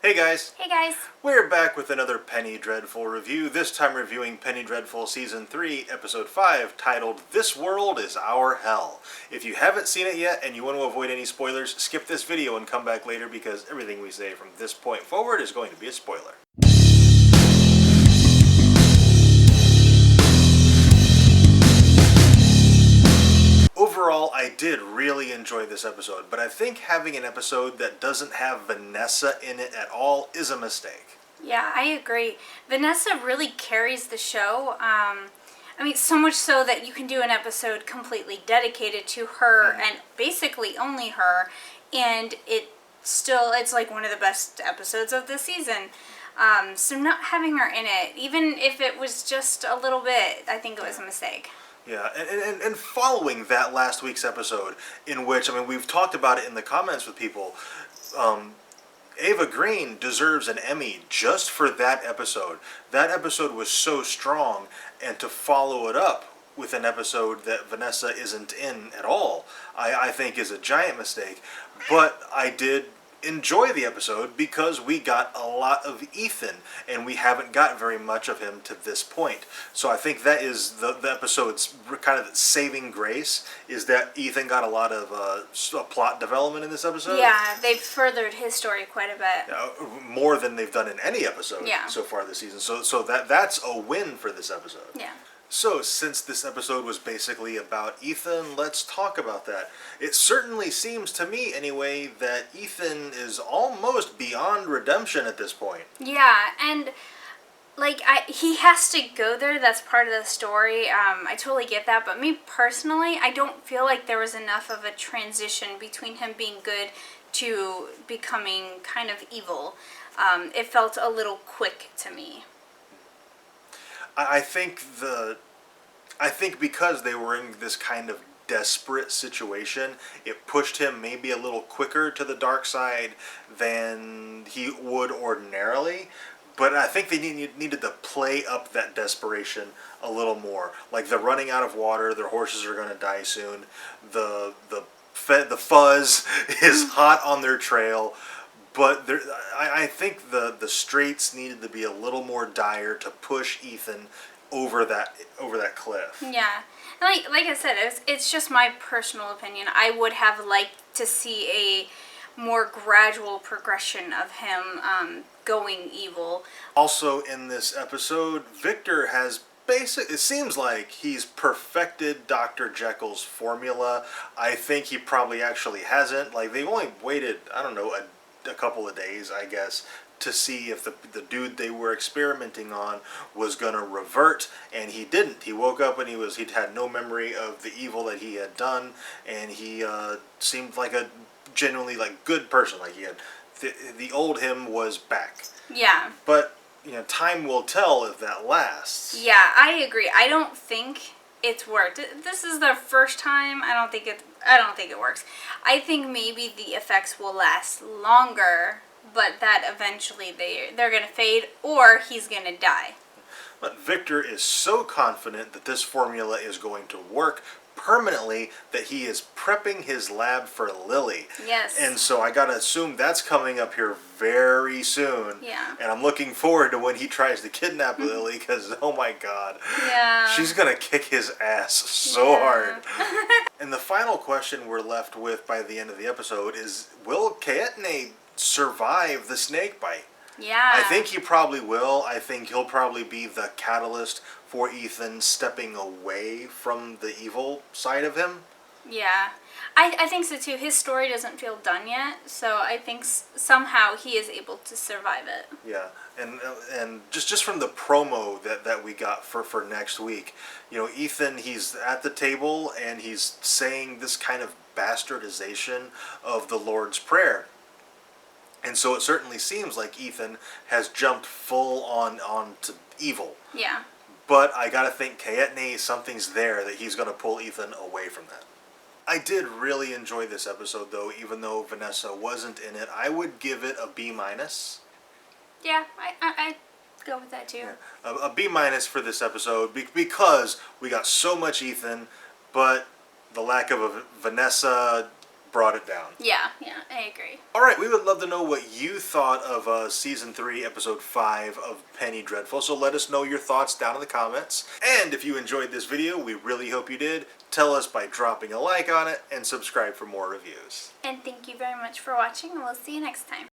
Hey guys, Hey guys. we're back with another Penny Dreadful review, this time reviewing Penny Dreadful Season 3, Episode 5, titled This World is Our Hell. If you haven't seen it yet and you want to avoid any spoilers, skip this video and come back later because everything we say from this point forward is going to be a spoiler. Overall, I did really enjoy this episode, but I think having an episode that doesn't have Vanessa in it at all is a mistake. Yeah, I agree. Vanessa really carries the show. So much so that you can do an episode completely dedicated to her and basically only her, and it's like one of the best episodes of the season. So not having her in it, even if it was just a little bit, I think it was a mistake. Yeah, and following that last week's episode, in which, we've talked about it in the comments with people, Ava Green deserves an Emmy just for that episode. That episode was so strong, and to follow it up with an episode that Vanessa isn't in at all, I think is a giant mistake. But I did enjoy the episode because we got a lot of Ethan, and we haven't got very much of him to this point. So I think that is the episode's kind of saving grace, is that Ethan got a lot of plot development in this episode. Yeah, they've furthered his story quite a bit. More than they've done in any episode so far this season. So that's a win for this episode. Yeah. So, since this episode was basically about Ethan, let's talk about that. It certainly seems to me, anyway, that Ethan is almost beyond redemption at this point. Yeah, and he has to go there. That's part of the story. I totally get that. But me personally, I don't feel like there was enough of a transition between him being good to becoming kind of evil. It felt a little quick to me. I think because they were in this kind of desperate situation, it pushed him maybe a little quicker to the dark side than he would ordinarily. But I think they needed to play up that desperation a little more. Like, they're running out of water, their horses are going to die soon, the fuzz is hot on their trail. But I think the straits needed to be a little more dire to push Ethan over that cliff. Yeah, like I said, it's just my personal opinion. I would have liked to see a more gradual progression of him going evil. Also, in this episode, Victor has it seems like he's perfected Dr. Jekyll's formula. I think he probably actually hasn't. Like, they've only waited, I don't know, a couple of days, I guess, to see if the dude they were experimenting on was going to revert, and he didn't. He woke up and he'd had no memory of the evil that he had done, and he seemed like a genuinely good person. Like, he had the old him was back. Yeah. But time will tell if that lasts. Yeah, I agree. I don't think it's worked. This is the first time. I don't think it works. I think maybe the effects will last longer, but that eventually they're going to fade, or he's going to die. But Victor is so confident that this formula is going to work permanently that he is prepping his lab for Lily. Yes. And so I gotta assume that's coming up here very soon. Yeah. And I'm looking forward to when he tries to kidnap Lily, because, oh my god. Yeah. She's gonna kick his ass so hard. And the final question we're left with by the end of the episode is, will Kaetenay survive the snake bite? Yeah. I think he probably will. I think he'll probably be the catalyst for Ethan stepping away from the evil side of him. Yeah. I think so too. His story doesn't feel done yet, so I think somehow he is able to survive it. Yeah, and just from the promo that we got for next week, Ethan, he's at the table and he's saying this kind of bastardization of the Lord's Prayer. And so it certainly seems like Ethan has jumped full on to evil. Yeah. But I gotta think Kaetenay, something's there that he's gonna pull Ethan away from that. I did really enjoy this episode, though, even though Vanessa wasn't in it. I would give it a B-. Yeah, I go with that too. Yeah. A B- for this episode because we got so much Ethan, but the lack of a Vanessa brought it down. Yeah, I agree. All right, we would love to know what you thought of Season 3, Episode 5 of Penny Dreadful, so let us know your thoughts down in the comments. And if you enjoyed this video, we really hope you did, tell us by dropping a like on it and subscribe for more reviews. And thank you very much for watching, and we'll see you next time.